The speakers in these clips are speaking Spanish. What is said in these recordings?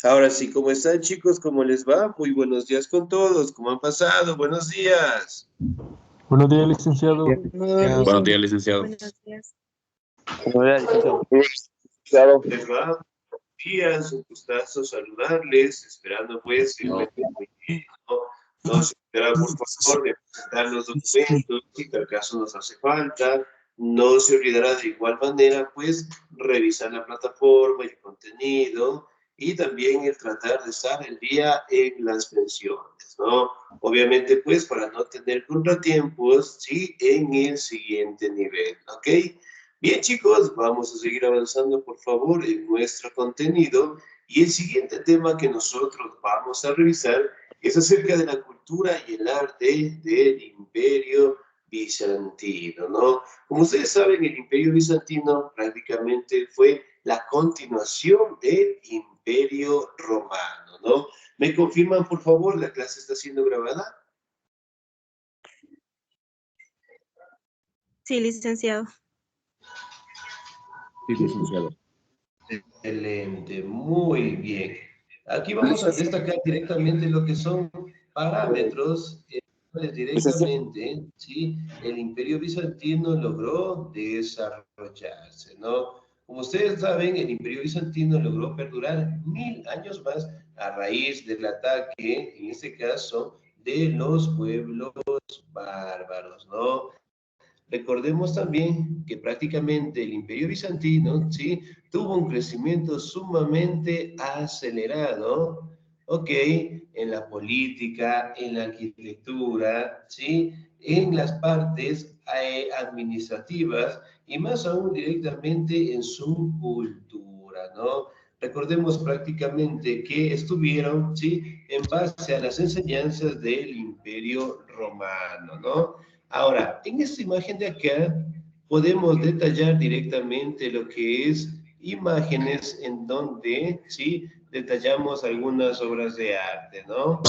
Ahora sí, ¿cómo están, chicos? ¿Cómo les va? Muy buenos días con todos. ¿Cómo han pasado? Buenos días. Buenos días, licenciado. Buenos días, licenciado. Buenos días. ¿Les va? Buenos días, un gustazo saludarles, esperando pues que muy bien, ¿no? No se olvidará, por favor, de presentar los documentos, si tal caso nos hace falta. No se olvidará de igual manera, pues, revisar la plataforma, el contenido y también el tratar de estar el día en las pensiones, ¿no? Obviamente, pues, para no tener contratiempos, sí, en el siguiente nivel, ¿ok? Bien, chicos, vamos a seguir avanzando, por favor, en nuestro contenido. Y el siguiente tema que nosotros vamos a revisar es acerca de la cultura y el arte del Imperio Bizantino, ¿no? Como ustedes saben, el Imperio Bizantino prácticamente fue la continuación del Imperio Romano, ¿no? ¿Me confirman, por favor, la clase está siendo grabada? Sí, licenciado. Sí, licenciado. Excelente, muy bien. Aquí vamos a destacar directamente lo que son parámetros directamente, ¿sí? El Imperio Bizantino logró desarrollarse, ¿no? Como ustedes saben, el Imperio Bizantino logró perdurar 1000 años más a raíz del ataque, en este caso, de los pueblos bárbaros, ¿no? Recordemos también que prácticamente el Imperio Bizantino, ¿sí? Tuvo un crecimiento sumamente acelerado, ¿ok? En la política, en la arquitectura, ¿sí? En las partes administrativas y más aún directamente en su cultura, ¿no? Recordemos prácticamente que estuvieron, ¿sí? En base a las enseñanzas del Imperio Romano, ¿no? Ahora, en esta imagen de acá podemos detallar directamente lo que es imágenes en donde, ¿sí? Detallamos algunas obras de arte, ¿no?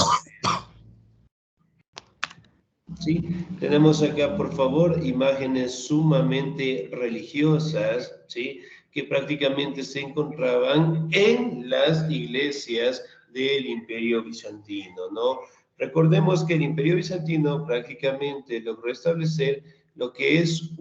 Sí, tenemos acá, por favor, imágenes sumamente religiosas, ¿sí? Que prácticamente se encontraban en las iglesias del Imperio Bizantino, ¿no? Recordemos que el Imperio Bizantino prácticamente logró establecer lo que es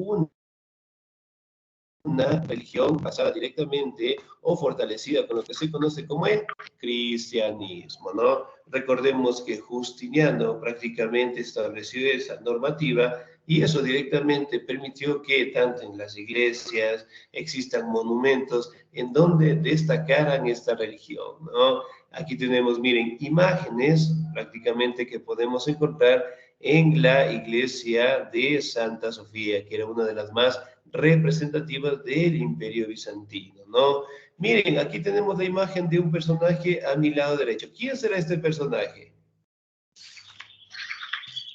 una religión basada directamente o fortalecida con lo que se conoce como el cristianismo, ¿no? Recordemos que Justiniano prácticamente estableció esa normativa y eso directamente permitió que tanto en las iglesias existan monumentos en donde destacaran esta religión, ¿no? Aquí tenemos, miren, imágenes prácticamente que podemos encontrar en la iglesia de Santa Sofía, que era una de las más representativas del Imperio Bizantino, ¿no? Miren, aquí tenemos la imagen de un personaje a mi lado derecho. ¿Quién será este personaje?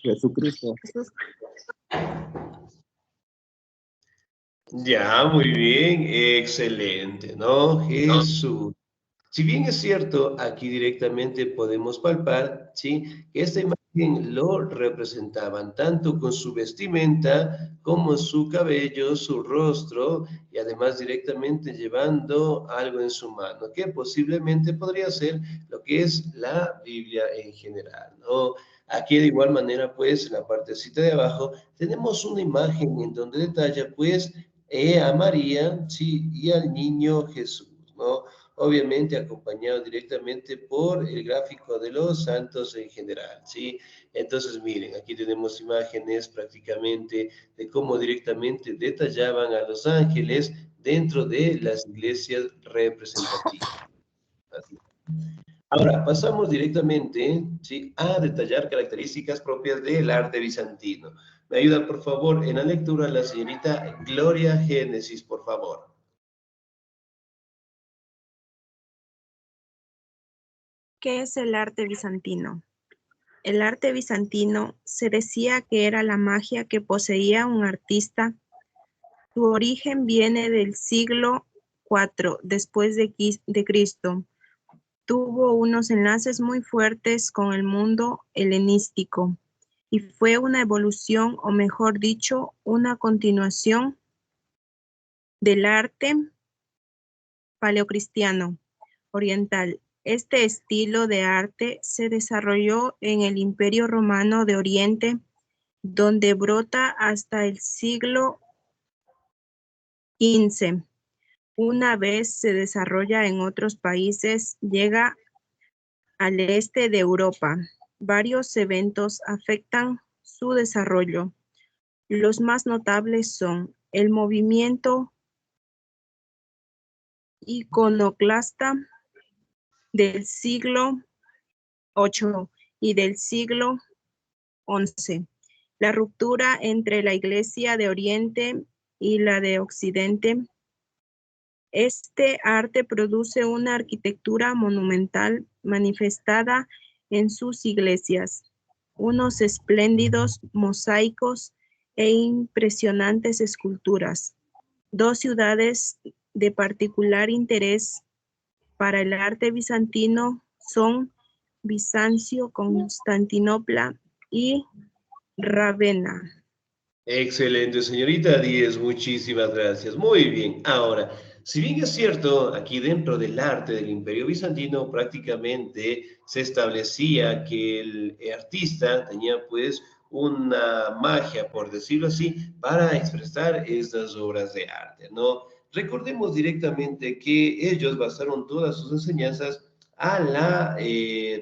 Jesucristo. Jesús. Ya, muy bien, excelente, ¿no? Jesús. Si bien es cierto, aquí directamente podemos palpar, ¿sí? Que esta imagen lo representaban tanto con su vestimenta como su cabello, su rostro y además directamente llevando algo en su mano, que posiblemente podría ser lo que es la Biblia en general, ¿no? Aquí de igual manera, pues, en la partecita de abajo tenemos una imagen en donde detalla, pues, a María, ¿sí? Y al niño Jesús, ¿no? Obviamente acompañado directamente por el gráfico de los santos en general, ¿sí? Entonces, miren, aquí tenemos imágenes prácticamente de cómo directamente detallaban a los ángeles dentro de las iglesias representativas. Ahora, pasamos directamente, ¿sí? A detallar características propias del arte bizantino. Me ayuda, por favor, en la lectura la señorita Gloria Génesis, por favor. ¿Qué es el arte bizantino? El arte bizantino se decía que era la magia que poseía un artista. Su origen viene del siglo IV después de Cristo. Tuvo unos enlaces muy fuertes con el mundo helenístico y fue una evolución, o mejor dicho, una continuación del arte paleocristiano oriental. Este estilo de arte se desarrolló en el Imperio Romano de Oriente, donde brota hasta el siglo XV. Una vez se desarrolla en otros países, llega al este de Europa. Varios eventos afectan su desarrollo. Los más notables son el movimiento iconoclasta del siglo VIII y del siglo XI, la ruptura entre la Iglesia de Oriente y la de Occidente. Este arte produce una arquitectura monumental manifestada en sus iglesias, unos espléndidos mosaicos e impresionantes esculturas. Dos ciudades de particular interés para el arte bizantino son Bizancio, Constantinopla y Rávena. Excelente, señorita Díez, muchísimas gracias. Muy bien. Ahora, si bien es cierto, aquí dentro del arte del Imperio Bizantino prácticamente se establecía que el artista tenía pues una magia, por decirlo así, para expresar estas obras de arte, ¿no? Recordemos directamente que ellos basaron todas sus enseñanzas a la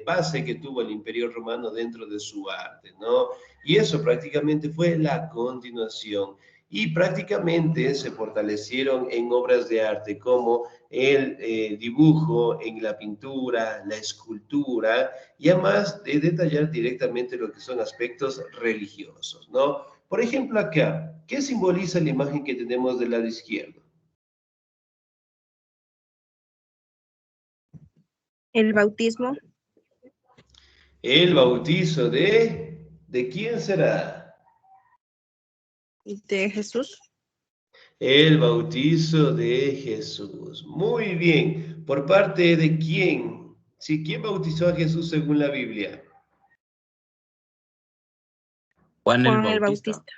base que tuvo el Imperio Romano dentro de su arte, ¿no? Y eso prácticamente fue la continuación. Y prácticamente se fortalecieron en obras de arte como el dibujo, en la pintura, la escultura, y además de detallar directamente lo que son aspectos religiosos, ¿no? Por ejemplo, acá, ¿qué simboliza la imagen que tenemos del lado izquierdo? El bautismo. El bautizo ¿de quién será? De Jesús. El bautizo de Jesús. Muy bien. ¿Por parte de quién? Sí, ¿quién bautizó a Jesús según la Biblia? Juan el Juan el Bautista. Bautista.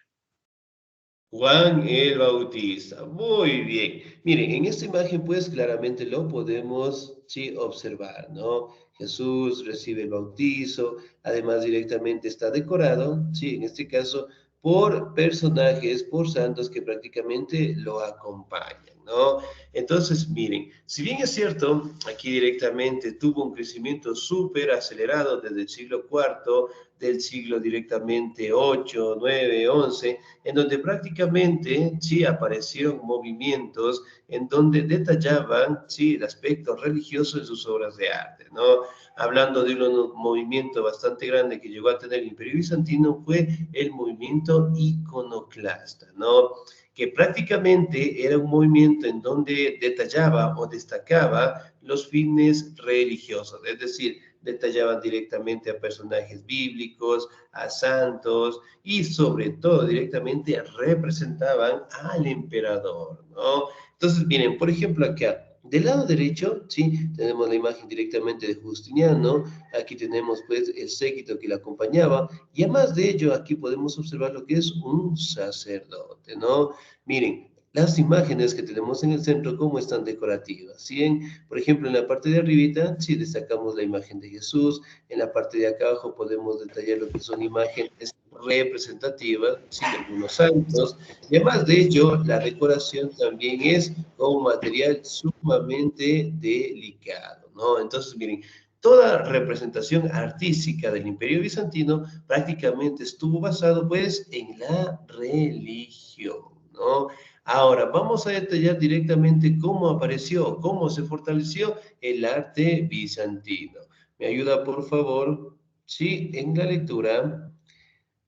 Juan el Bautista. Muy bien. Miren, en esta imagen pues claramente lo podemos, sí, observar, ¿no? Jesús recibe el bautizo, además directamente está decorado, sí, en este caso por personajes, por santos que prácticamente lo acompañan, ¿no? Entonces, miren, si bien es cierto, aquí directamente tuvo un crecimiento súper acelerado desde el siglo IV, del siglo directamente 8, 9, 11, en donde prácticamente sí aparecieron movimientos en donde detallaban sí el aspecto religioso en sus obras de arte, ¿no? Hablando de un movimiento bastante grande que llegó a tener el Imperio Bizantino fue el movimiento iconoclasta, ¿no? Que prácticamente era un movimiento en donde detallaba o destacaba los fines religiosos, es decir, detallaban directamente a personajes bíblicos, a santos y sobre todo directamente representaban al emperador, ¿no? Entonces, miren, por ejemplo, acá, del lado derecho, sí, tenemos la imagen directamente de Justiniano, aquí tenemos pues el séquito que le acompañaba, y además de ello, aquí podemos observar lo que es un sacerdote, ¿no? Miren, las imágenes que tenemos en el centro, cómo están decorativas, ¿sí? Por ejemplo, en la parte de arribita, sí, destacamos la imagen de Jesús, en la parte de acá abajo podemos detallar lo que son imágenes representativas, ¿sí? De algunos santos, y además de ello, la decoración también es con un material sumamente delicado, ¿no? Entonces, miren, toda representación artística del Imperio Bizantino prácticamente estuvo basado, pues, en la religión, ¿no? Ahora, vamos a detallar directamente cómo apareció, cómo se fortaleció el arte bizantino. ¿Me ayuda, por favor? Sí, en la lectura.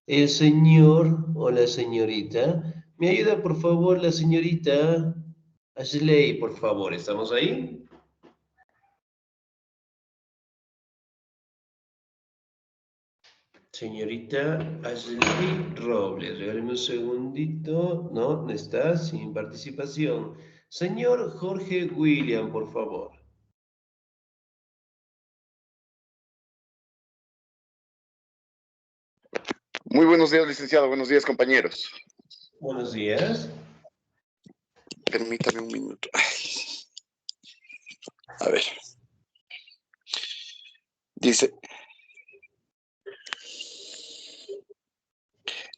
El señor o la señorita. ¿Me ayuda, por favor, la señorita Ashley, por favor? ¿Estamos ahí? Señorita Ashley Robles, regáleme un segundito. No, no está, sin participación. Señor Jorge William, por favor. Muy buenos días, licenciado. Buenos días, compañeros. Buenos días. Permítame un minuto. A ver. Dice,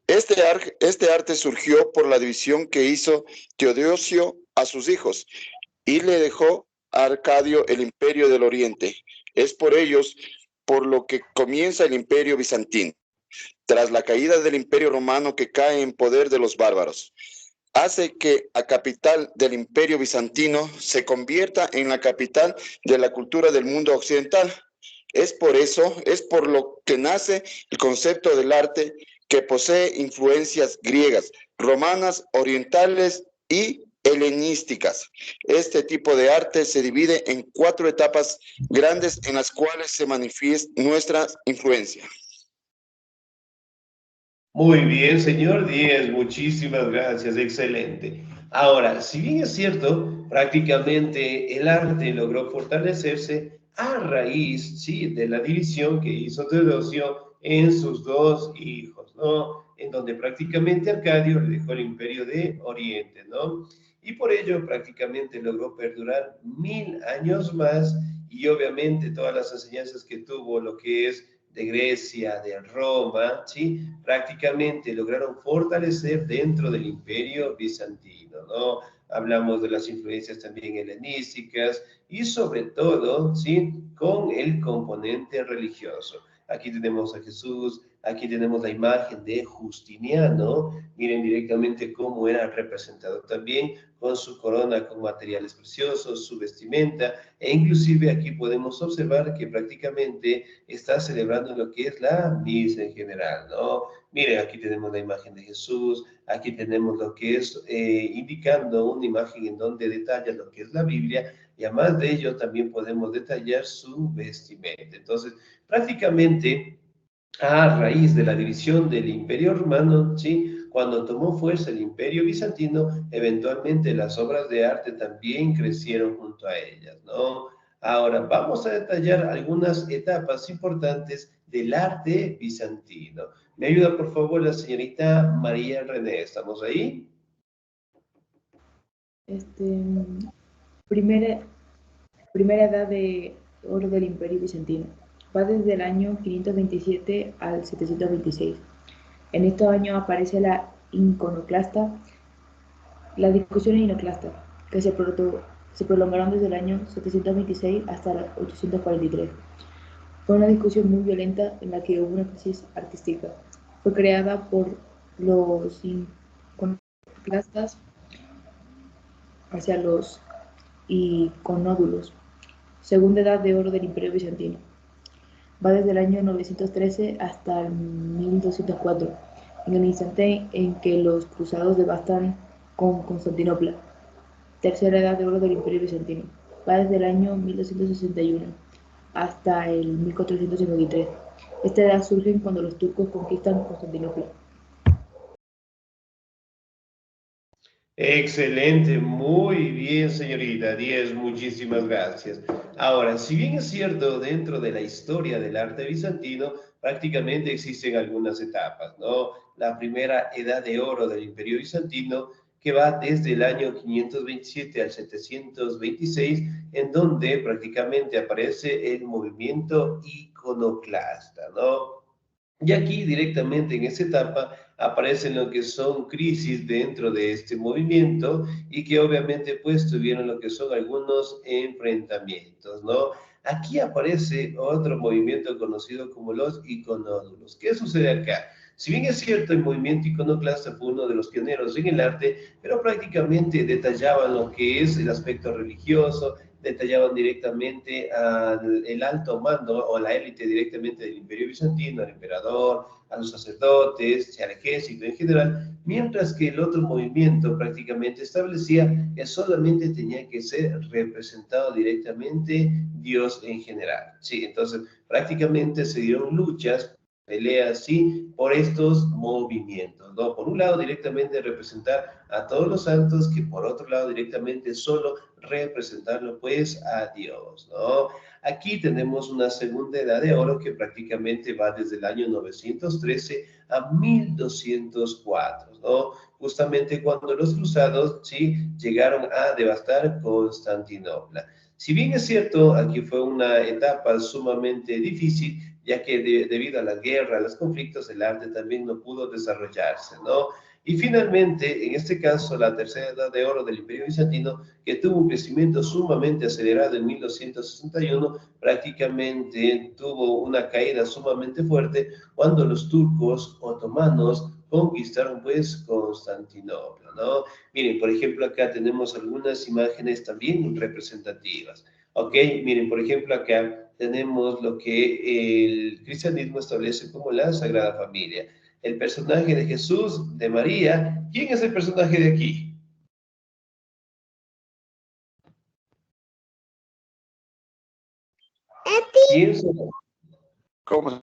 este arte surgió por la división que hizo Teodosio a sus hijos y le dejó a Arcadio el imperio del Oriente. Es por ellos por lo que comienza el imperio bizantino, tras la caída del imperio romano que cae en poder de los bárbaros. Hace que la capital del imperio bizantino se convierta en la capital de la cultura del mundo occidental. Es por lo que nace el concepto del arte que posee influencias griegas, romanas, orientales y helenísticas. Este tipo de arte se divide en 4 etapas grandes en las cuales se manifiesta nuestra influencia. Muy bien, señor Díez, muchísimas gracias, excelente. Ahora, si bien es cierto, prácticamente el arte logró fortalecerse a raíz, sí, de la división que hizo Teodosio en sus 2 hijos, ¿no? En donde prácticamente Arcadio le dejó el imperio de Oriente, ¿no? Y por ello prácticamente logró perdurar 1000 años más y obviamente todas las enseñanzas que tuvo lo que es de Grecia, de Roma, ¿sí? Prácticamente lograron fortalecer dentro del imperio bizantino, ¿no? Hablamos de las influencias también helenísticas y sobre todo, ¿sí? Con el componente religioso. Aquí tenemos a Jesús, aquí tenemos la imagen de Justiniano, miren directamente cómo era representado también con su corona con materiales preciosos, su vestimenta, e inclusive aquí podemos observar que prácticamente está celebrando lo que es la misa en general, ¿no? Miren, aquí tenemos la imagen de Jesús, aquí tenemos lo que es indicando una imagen en donde detalla lo que es la Biblia, y además de ello también podemos detallar su vestimenta. Entonces, prácticamente a raíz de la división del Imperio Romano, ¿sí? Cuando tomó fuerza el Imperio Bizantino, eventualmente las obras de arte también crecieron junto a ellas, ¿no? Ahora, vamos a detallar algunas etapas importantes del arte bizantino. ¿Me ayuda, por favor, la señorita María René? ¿Estamos ahí? Primera edad de oro del Imperio Bizantino. Va desde el año 527 al 726. En estos años aparece la iconoclasta, la discusión iconoclasta, que se prolongaron desde el año 726 hasta el 843. Fue una discusión muy violenta en la que hubo una crisis artística. Fue creada por los iconoclastas hacia los iconódulos. Segunda edad de oro del Imperio Bizantino. Va desde el año 913 hasta el 1204, en el instante en que los cruzados devastan con Constantinopla. Tercera edad de oro del Imperio Bizantino. Va desde el año 1261 hasta el 1453. Esta edad surge cuando los turcos conquistan Constantinopla. Excelente, muy bien, señorita Díez, muchísimas gracias. Ahora, si bien es cierto, dentro de la historia del arte bizantino, prácticamente existen algunas etapas, ¿no? La primera edad de oro del Imperio Bizantino, que va desde el año 527 al 726, en donde prácticamente aparece el movimiento iconoclasta, ¿no? Y aquí directamente en esta etapa aparecen lo que son crisis dentro de este movimiento y que obviamente pues tuvieron lo que son algunos enfrentamientos, ¿no? Aquí aparece otro movimiento conocido como los iconódulos. ¿Qué sucede acá? Si bien es cierto, el movimiento iconoclasta fue uno de los pioneros en el arte, pero prácticamente detallaban lo que es el aspecto religioso, detallaban directamente al alto mando o a la élite directamente del Imperio Bizantino, al emperador, a los sacerdotes, al ejército en general, mientras que el otro movimiento prácticamente establecía que solamente tenía que ser representado directamente Dios en general. Sí, entonces prácticamente se dieron luchas, peleas, sí, por estos movimientos, ¿no? Por un lado directamente representar a todos los santos, que por otro lado directamente solo representarlo pues a Dios, ¿no? Aquí tenemos una segunda edad de oro que prácticamente va desde el año 913 a 1204, ¿no? Justamente cuando los cruzados, sí, llegaron a devastar Constantinopla. Si bien es cierto, aquí fue una etapa sumamente difícil, ya que debido a la guerra, a los conflictos, el arte también no pudo desarrollarse, ¿no? Y finalmente, en este caso, la tercera edad de oro del Imperio Bizantino, que tuvo un crecimiento sumamente acelerado en 1261, prácticamente tuvo una caída sumamente fuerte cuando los turcos otomanos conquistaron pues Constantinopla, ¿no? Miren, por ejemplo, acá tenemos algunas imágenes también representativas. Ok, miren, por ejemplo, acá tenemos lo que el cristianismo establece como la Sagrada Familia. El personaje de Jesús, de María. ¿Quién es el personaje de aquí? ¿Quién será? ¿Cómo?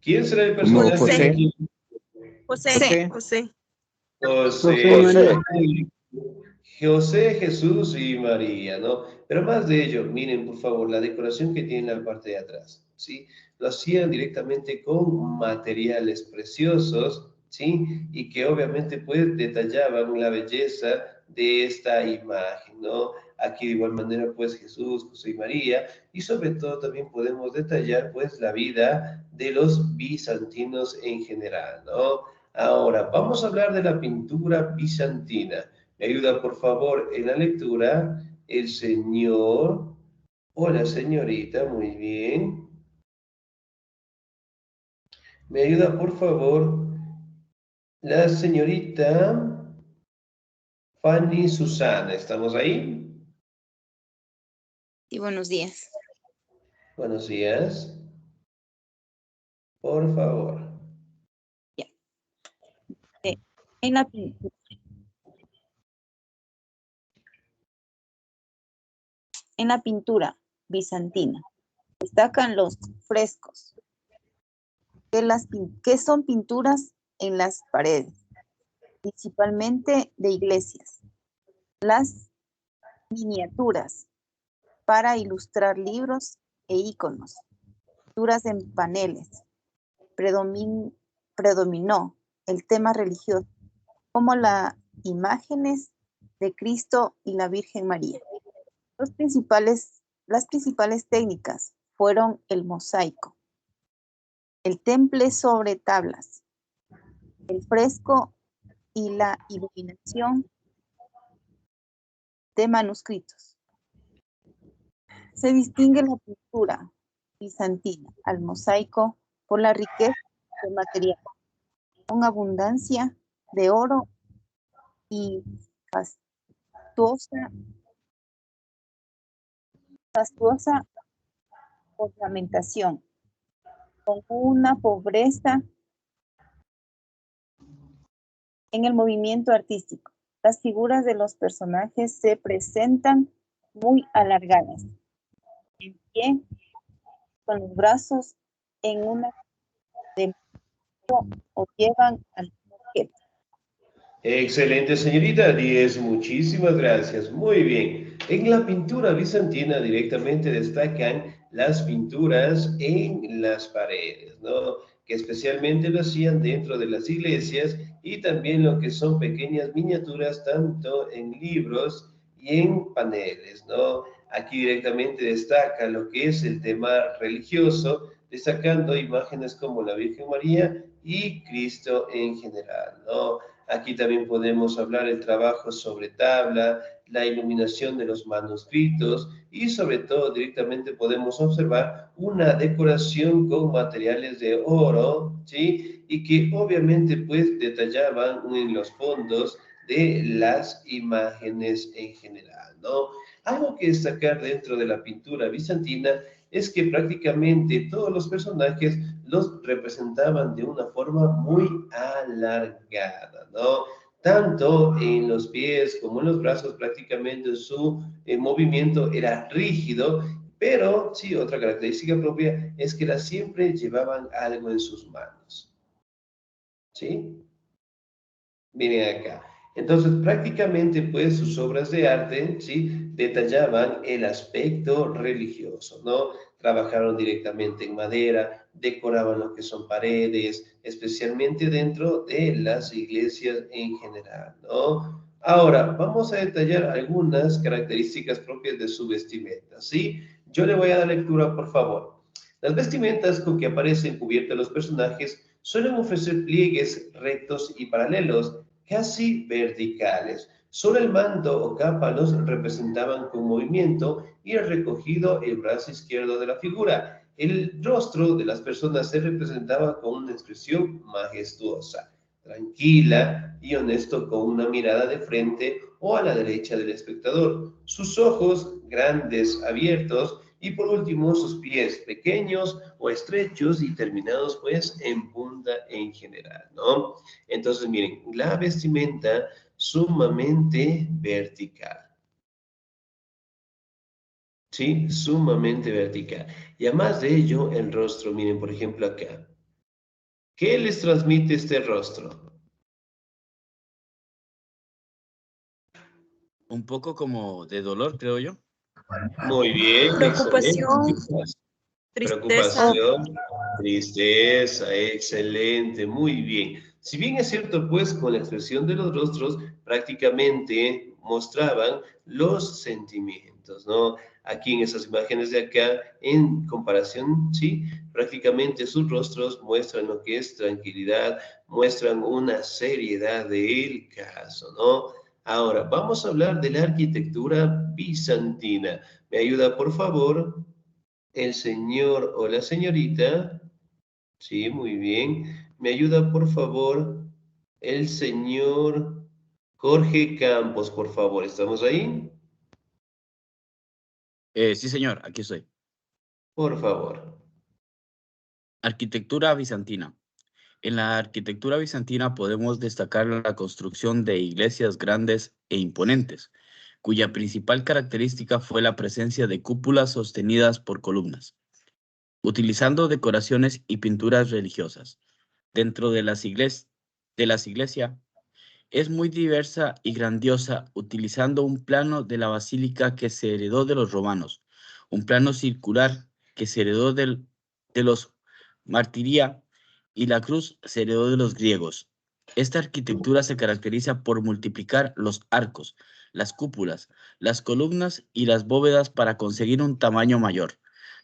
¿Quién será el Como personaje de aquí? José. José. José, Jesús y María, ¿no? Pero más de ello, miren por favor la decoración que tiene en la parte de atrás, ¿sí? Lo hacían directamente con materiales preciosos, ¿sí? Y que obviamente pues detallaban la belleza de esta imagen, ¿no? Aquí de igual manera pues Jesús, José y María, y sobre todo también podemos detallar pues la vida de los bizantinos en general, ¿no? Ahora, vamos a hablar de la pintura bizantina. Me ayuda, por favor, en la lectura el señor o la señorita, muy bien. Me ayuda, por favor, la señorita Fanny Susana. ¿Estamos ahí? Sí, buenos días. Buenos días. Por favor. Ya. En la pintura. En la pintura bizantina destacan los frescos, que son pinturas en las paredes, principalmente de iglesias. Las miniaturas para ilustrar libros e iconos, pinturas en paneles. Predominó el tema religioso, como las imágenes de Cristo y la Virgen María. Las principales técnicas fueron el mosaico, el temple sobre tablas, el fresco y la iluminación de manuscritos. Se distingue la pintura bizantina al mosaico por la riqueza de material, con abundancia de oro y fastuosa ornamentación, con una pobreza en el movimiento artístico. Las figuras de los personajes se presentan muy alargadas, en pie, con los brazos en una de o llevan al objeto. Excelente, señorita 10, muchísimas gracias. Muy bien. En la pintura bizantina directamente destacan las pinturas en las paredes, ¿no? Que especialmente lo hacían dentro de las iglesias y también lo que son pequeñas miniaturas tanto en libros y en paneles, ¿no? Aquí directamente destaca lo que es el tema religioso, destacando imágenes como la Virgen María y Cristo en general, ¿no? Aquí también podemos hablar del trabajo sobre tabla, la iluminación de los manuscritos y sobre todo directamente podemos observar una decoración con materiales de oro, ¿sí? Y que obviamente pues detallaban en los fondos de las imágenes en general, ¿no? Algo que destacar dentro de la pintura bizantina es que prácticamente todos los personajes los representaban de una forma muy alargada, ¿no? Tanto en los pies como en los brazos, prácticamente su movimiento era rígido, pero sí, otra característica propia es que siempre llevaban algo en sus manos. ¿Sí? Miren acá. Entonces, prácticamente, pues, sus obras de arte, ¿sí? Detallaban el aspecto religioso, ¿no? Trabajaron directamente en madera, decoraban lo que son paredes, especialmente dentro de las iglesias en general, ¿no? Ahora, vamos a detallar algunas características propias de su vestimenta, ¿sí? Yo le voy a dar lectura, por favor. Las vestimentas con que aparecen cubiertas los personajes suelen ofrecer pliegues rectos y paralelos, casi verticales. Solo el manto o capa los representaban con movimiento y el recogido el brazo izquierdo de la figura. El rostro de las personas se representaba con una expresión majestuosa, tranquila y honesto, con una mirada de frente o a la derecha del espectador. Sus ojos grandes, abiertos, y por último sus pies pequeños o estrechos y terminados pues en punta en general, ¿no? Entonces miren, la vestimenta sumamente vertical. ¿Sí? Sumamente vertical. Y además de ello, el rostro, miren por ejemplo acá. ¿Qué les transmite este rostro? Un poco como de dolor, creo yo. Muy bien, excelente. Preocupación, tristeza. Preocupación, tristeza, excelente, muy bien. Si bien es cierto, pues con la expresión de los rostros prácticamente mostraban los sentimientos, ¿no? Aquí en esas imágenes de acá, en comparación, sí, prácticamente sus rostros muestran lo que es tranquilidad, muestran una seriedad del caso, ¿no? Ahora, vamos a hablar de la arquitectura bizantina. ¿Me ayuda, por favor, el señor o la señorita? Sí, muy bien. ¿Me ayuda, por favor, el señor Jorge Campos, por favor? ¿Estamos ahí? Sí, señor, aquí estoy. Por favor. Arquitectura bizantina. En la arquitectura bizantina podemos destacar la construcción de iglesias grandes e imponentes, cuya principal característica fue la presencia de cúpulas sostenidas por columnas, utilizando decoraciones y pinturas religiosas. Dentro de las iglesias es muy diversa y grandiosa, utilizando un plano de la basílica que se heredó de los romanos, un plano circular que se heredó de los martiría, y la cruz se heredó de los griegos. Esta arquitectura se caracteriza por multiplicar los arcos, las cúpulas, las columnas y las bóvedas para conseguir un tamaño mayor.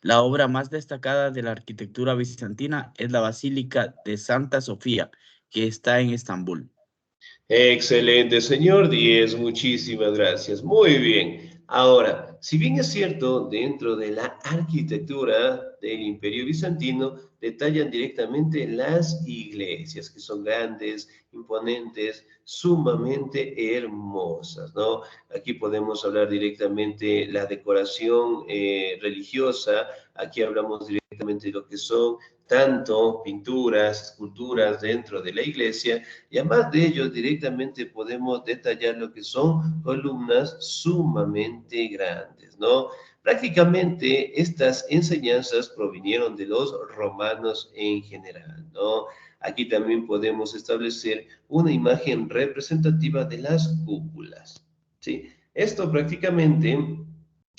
La obra más destacada de la arquitectura bizantina es la Basílica de Santa Sofía, que está en Estambul. Excelente, señor Díez, muchísimas gracias. Muy bien. Ahora, si bien es cierto, dentro de la arquitectura del Imperio Bizantino, detallan directamente las iglesias, que son grandes, imponentes, sumamente hermosas, ¿no? Aquí podemos hablar directamente la decoración religiosa, aquí hablamos directamente de lo que son tanto pinturas, esculturas dentro de la iglesia, y además de ello, directamente podemos detallar lo que son columnas sumamente grandes, ¿no? Prácticamente estas enseñanzas provinieron de los romanos en general, ¿no? Aquí también podemos establecer una imagen representativa de las cúpulas, ¿sí? Esto prácticamente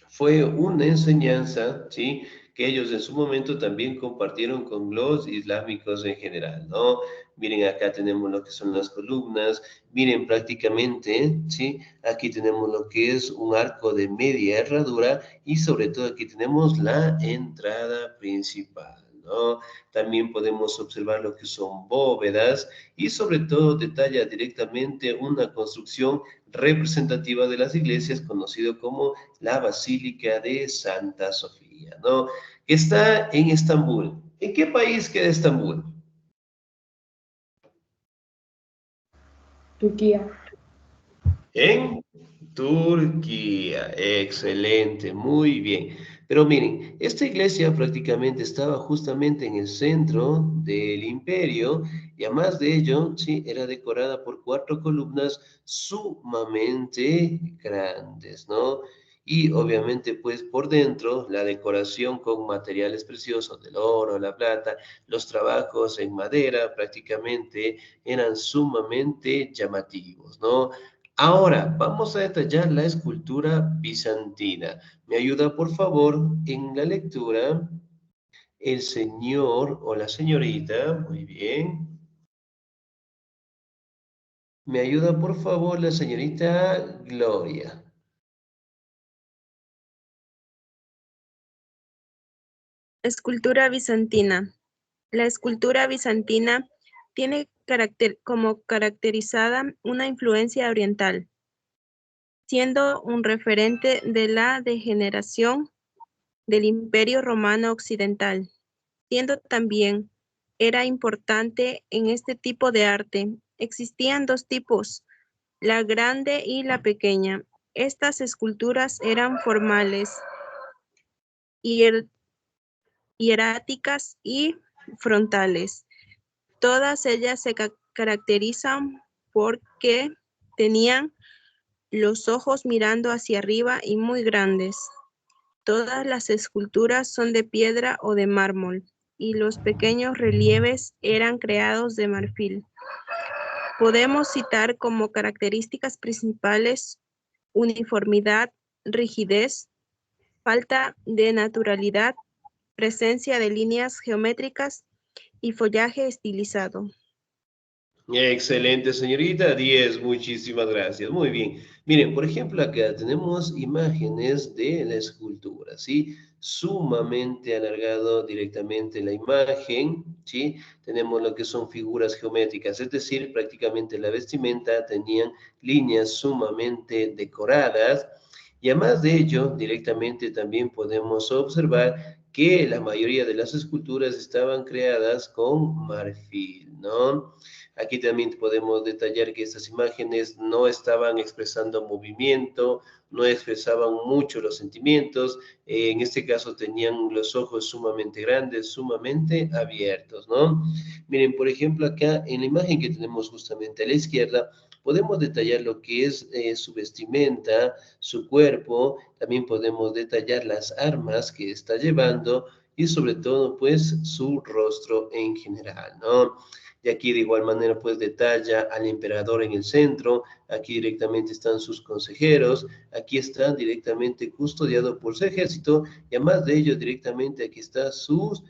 fue una enseñanza, ¿sí?, que ellos en su momento también compartieron con los islámicos en general, ¿no? Miren, acá tenemos lo que son las columnas, miren prácticamente, ¿sí? Aquí tenemos lo que es un arco de media herradura y sobre todo aquí tenemos la entrada principal, ¿no? También podemos observar lo que son bóvedas y sobre todo detalla directamente una construcción representativa de las iglesias, conocido como la Basílica de Santa Sofía, ¿no? Que está en Estambul. ¿En qué país queda Estambul? Turquía. En Turquía. Excelente, muy bien. Pero miren, esta iglesia prácticamente estaba justamente en el centro del imperio y además de ello, sí, era decorada por 4 columnas sumamente grandes, ¿no? Y obviamente, pues por dentro, la decoración con materiales preciosos del oro, la plata, los trabajos en madera prácticamente eran sumamente llamativos, ¿no? Ahora, vamos a detallar la escultura bizantina. ¿Me ayuda, por favor, en la lectura el señor o la señorita? Muy bien. Me ayuda, por favor, la señorita Gloria. Escultura bizantina. La escultura bizantina tiene como caracterizada una influencia oriental, siendo un referente de la degeneración del Imperio Romano Occidental, siendo también era importante en este tipo de arte. Existían dos tipos, la grande y la pequeña. Estas esculturas eran formales, hieráticas y frontales. Todas ellas se caracterizan porque tenían los ojos mirando hacia arriba y muy grandes. Todas las esculturas son de piedra o de mármol, y los pequeños relieves eran creados de marfil. Podemos citar como características principales uniformidad, rigidez, falta de naturalidad, presencia de líneas geométricas y follaje estilizado. Excelente, señorita. 10, muchísimas gracias. Muy bien. Miren, por ejemplo, acá tenemos imágenes de la escultura, ¿sí? Sumamente alargado directamente la imagen, ¿sí? Tenemos lo que son figuras geométricas, es decir, prácticamente la vestimenta tenían líneas sumamente decoradas. Y además de ello, directamente también podemos observar que la mayoría de las esculturas estaban creadas con marfil, ¿no? Aquí también podemos detallar que estas imágenes no estaban expresando movimiento, no expresaban mucho los sentimientos, en este caso tenían los ojos sumamente grandes, sumamente abiertos, ¿no? Miren, por ejemplo, acá en la imagen que tenemos justamente a la izquierda, podemos detallar lo que es su vestimenta, su cuerpo, también podemos detallar las armas que está llevando y sobre todo, pues, su rostro en general, ¿no? Y aquí de igual manera pues detalla al emperador en el centro, aquí directamente están sus consejeros, aquí está directamente custodiado por su ejército y además de ello directamente aquí está sus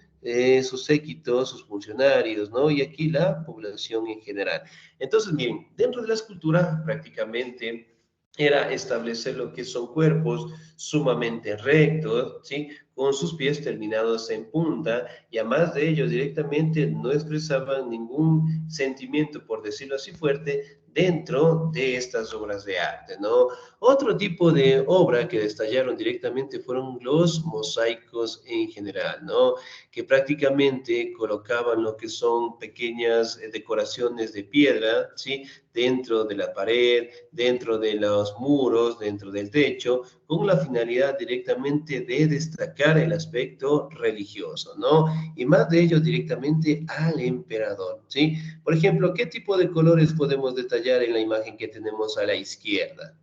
séquitos, sus funcionarios, ¿no? Y aquí la población en general. Entonces, miren, dentro de la escultura prácticamente era establecer lo que son cuerpos sumamente rectos, ¿sí? Con sus pies terminados en punta, y además de ello directamente no expresaban ningún sentimiento, por decirlo así, fuerte dentro de estas obras de arte, ¿no? Otro tipo de obra que destallaron directamente fueron los mosaicos en general, ¿no? Que prácticamente colocaban lo que son pequeñas decoraciones de piedra, ¿sí? Dentro de la pared, dentro de los muros, dentro del techo, con la finalidad directamente de destacar el aspecto religioso, ¿no? Y más de ello directamente al emperador, ¿sí? Por ejemplo, ¿qué tipo de colores podemos detallar en la imagen que tenemos a la izquierda?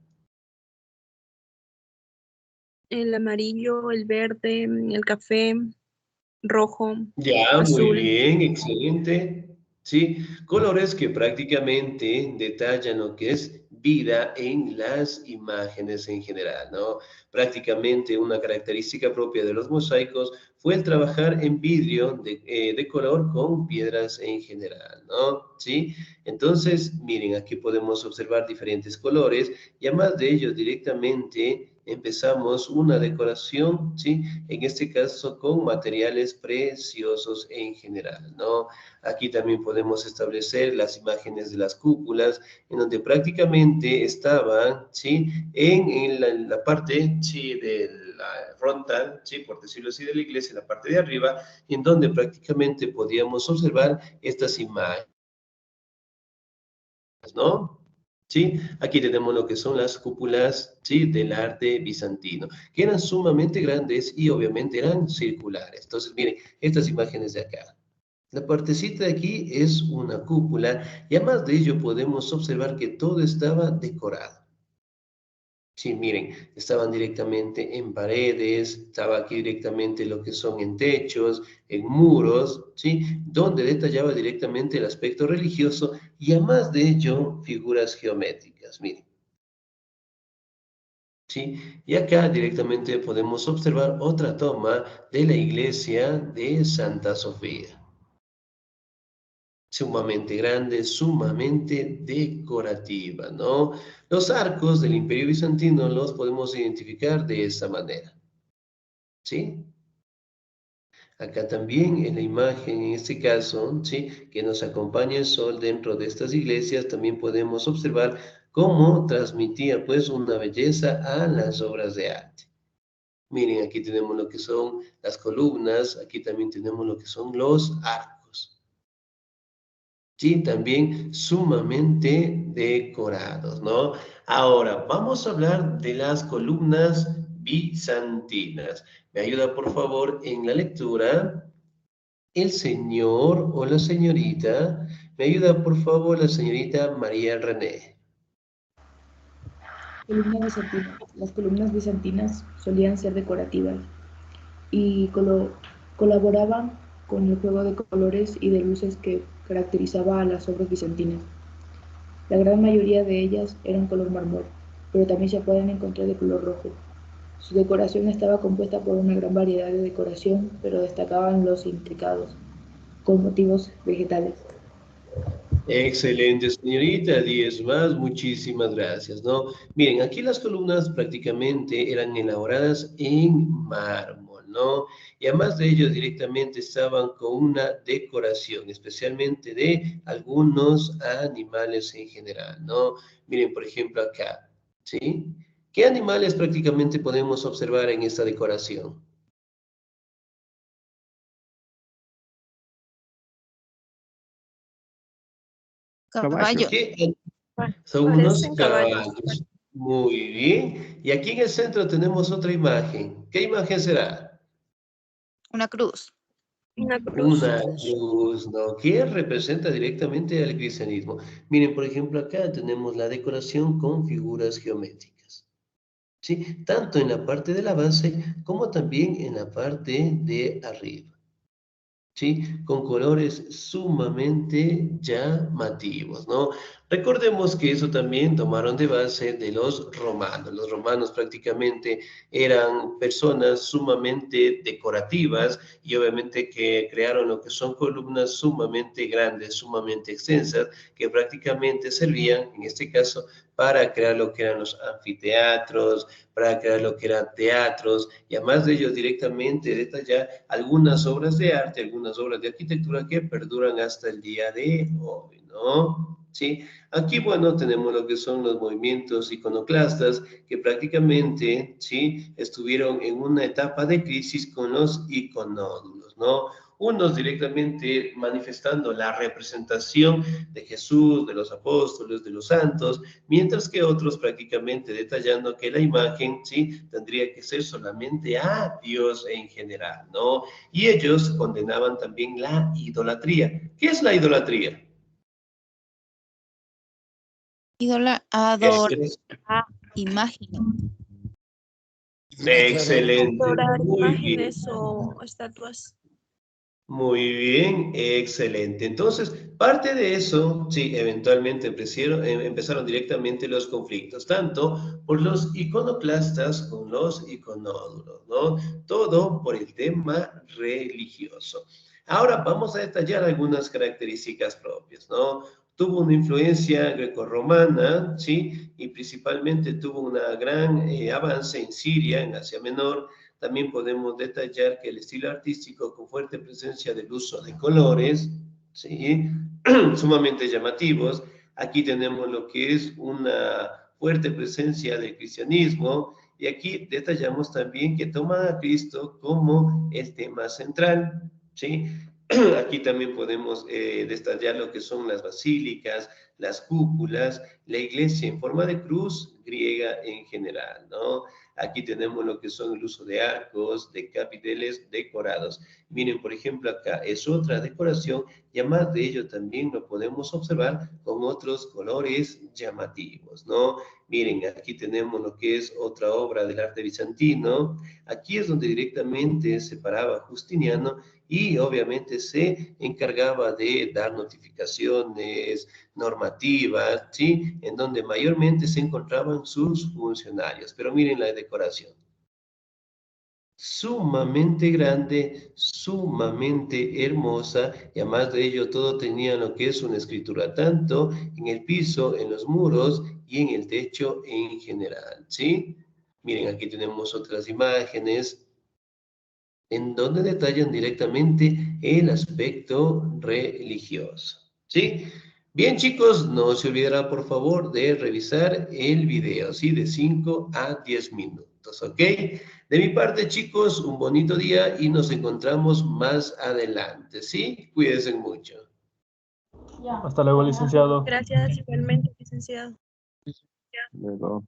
El amarillo, el verde, el café, rojo, Ya, muy azul. bien, excelente. Sí, colores que prácticamente detallan lo que es vida en las imágenes en general, ¿no? Prácticamente una característica propia de los mosaicos fue el trabajar en vidrio de color con piedras en general, ¿no? Sí, entonces, miren, aquí podemos observar diferentes colores y además de ellos directamente empezamos una decoración, ¿sí? En este caso con materiales preciosos en general, ¿no? Aquí también podemos establecer las imágenes de las cúpulas, en donde prácticamente estaban, ¿sí? En la parte, ¿sí? De la frontal, ¿sí? Por decirlo así, de la iglesia, en la parte de arriba, en donde prácticamente podíamos observar estas imágenes, ¿no? ¿Sí? Aquí tenemos lo que son las cúpulas, ¿sí? Del arte bizantino, que eran sumamente grandes y obviamente eran circulares. Entonces, miren, estas imágenes de acá. La partecita de aquí es una cúpula y además de ello podemos observar que todo estaba decorado. Sí, miren, estaban directamente en paredes, estaba aquí directamente lo que son en techos, en muros, ¿sí? Donde detallaba directamente el aspecto religioso y además de ello, figuras geométricas, miren. ¿Sí? Y acá directamente podemos observar otra toma de la iglesia de Santa Sofía. sumamente grande, sumamente decorativa, ¿no? Los arcos del Imperio Bizantino los podemos identificar de esa manera, ¿sí? Acá también en la imagen, en este caso, ¿sí? Que nos acompaña el sol dentro de estas iglesias, también podemos observar cómo transmitía pues una belleza a las obras de arte. Miren, aquí tenemos lo que son las columnas, aquí también tenemos lo que son los arcos. Sí, también sumamente decorados, ¿no? Ahora, vamos a hablar de las columnas bizantinas. ¿Me ayuda, por favor, en la lectura? El señor o la señorita. ¿Me ayuda, por favor, la señorita María René? Columna bizantina. Las columnas bizantinas solían ser decorativas y colaboraban con el juego de colores y de luces que caracterizaba a las obras bizantinas. La gran mayoría de ellas eran color mármol, pero también se pueden encontrar de color rojo. Su decoración estaba compuesta por una gran variedad de decoración, pero destacaban los intricados, con motivos vegetales. Excelente, señorita, 10 más, muchísimas gracias, ¿no? Miren, aquí las columnas prácticamente eran elaboradas en mármol, ¿no? Y además de ello, directamente estaban con una decoración, especialmente de algunos animales en general, ¿no? Miren, por ejemplo, acá, ¿sí? ¿Qué animales prácticamente podemos observar en esta decoración? Caballo. ¿Qué? Son unos Parecen caballos. caballos. Muy bien. Y aquí en el centro tenemos otra imagen. ¿Qué imagen será? Una cruz. Una cruz. Una cruz, ¿no? Que representa directamente al cristianismo. Miren, por ejemplo, acá tenemos la decoración con figuras geométricas. ¿Sí? Tanto en la parte de la base como también en la parte de arriba. ¿Sí? Con colores sumamente llamativos, ¿no? Recordemos que eso también tomaron de base de los romanos. Los romanos prácticamente eran personas sumamente decorativas y obviamente que crearon lo que son columnas sumamente grandes, sumamente extensas, que prácticamente servían, en este caso, para crear lo que eran los anfiteatros, para crear lo que eran teatros, y además de ello directamente detallar algunas obras de arte, algunas obras de arquitectura que perduran hasta el día de hoy, ¿no? ¿Sí? Aquí, bueno, tenemos lo que son los movimientos iconoclastas que prácticamente, ¿sí? Estuvieron en una etapa de crisis con los iconódulos, ¿no? Unos directamente manifestando la representación de Jesús, de los apóstoles, de los santos, mientras que otros prácticamente detallando que la imagen, ¿sí? Tendría que ser solamente a Dios en general, ¿no? Y ellos condenaban también la idolatría. ¿Qué es la idolatría? Adorar a imágenes. Excelente, Adorar muy bien. imágenes o estatuas. Muy bien, excelente. Entonces, parte de eso, sí, eventualmente empezaron directamente los conflictos, tanto por los iconoclastas con los iconódulos, ¿no? Todo por el tema religioso. Ahora vamos a detallar algunas características propias, ¿no? Tuvo una influencia grecorromana, ¿sí? Y principalmente tuvo una gran avance en Siria, en Asia Menor. También podemos detallar que el estilo artístico con fuerte presencia del uso de colores, ¿sí? Sumamente llamativos. Aquí tenemos lo que es una fuerte presencia del cristianismo y aquí detallamos también que toman a Cristo como el tema central, ¿sí? Aquí también podemos detallar lo que son las basílicas, las cúpulas, la iglesia en forma de cruz griega en general, ¿no? Aquí tenemos lo que son el uso de arcos, de capiteles decorados. Miren, por ejemplo, acá es otra decoración y además de ello también lo podemos observar con otros colores llamativos, ¿no? Miren, aquí tenemos lo que es otra obra del arte bizantino. Aquí es donde directamente se paraba Justiniano y obviamente se encargaba de dar notificaciones, normativas, ¿sí? En donde mayormente se encontraban sus funcionarios. Pero miren la decoración. sumamente grande, sumamente hermosa, y además de ello todo tenía lo que es una escritura, tanto en el piso, en los muros y en el techo en general, ¿sí? Miren, aquí tenemos otras imágenes en donde detallan directamente el aspecto religioso, ¿sí? Bien, chicos, no se olvidará, por favor, de revisar el video, ¿sí? De 5 a 10 minutos, ¿ok? De mi parte, chicos, un bonito día y nos encontramos más adelante, ¿sí? Cuídense mucho. Hasta luego, licenciado. Gracias igualmente, licenciado. Luego.